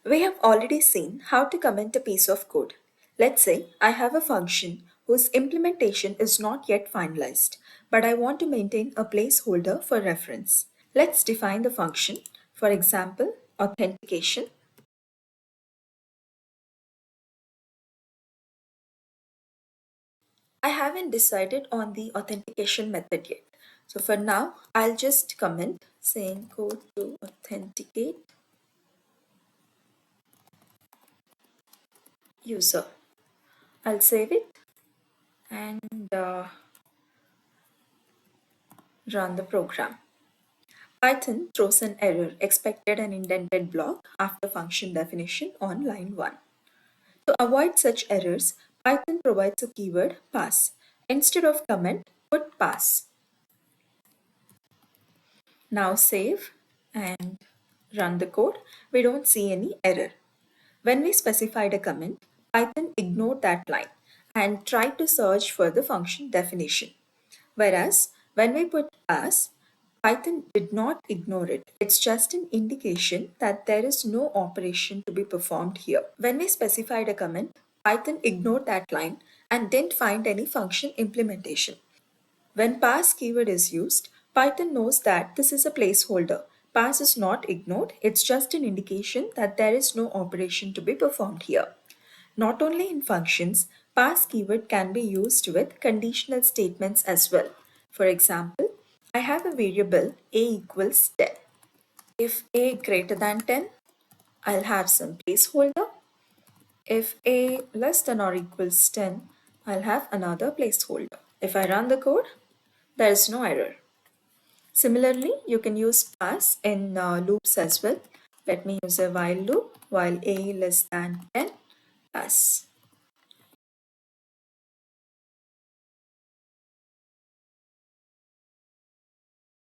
We have already seen how to comment a piece of code. Let's say I have a function whose implementation is not yet finalized, but I want to maintain a placeholder for reference. Let's define the function, for example, authentication. I haven't decided on the authentication method yet. So for now, I'll just comment saying code to authenticate user. I'll save it and run the program. Python throws an error expected an indented block after function definition on line 1. To avoid such errors, Python provides a keyword pass. Instead of comment, put pass. Now save and run the code. We don't see any error. When we specified a comment, Python ignored that line and tried to search for the function definition. Whereas when we put pass, Python did not ignore it. It's just an indication that there is no operation to be performed here. When we specified a comment, Python ignored that line and didn't find any function implementation. When pass keyword is used, Python knows that this is a placeholder. Pass is not ignored, it's just an indication that there is no operation to be performed here. Not only in functions, pass keyword can be used with conditional statements as well. For example, I have a variable a equals 10. If a greater than 10, I'll have some placeholder. If a less than or equals 10, I'll have another placeholder. If I run the code, there is no error. Similarly, you can use pass in loops as well. Let me use a while loop while a less than 10, pass.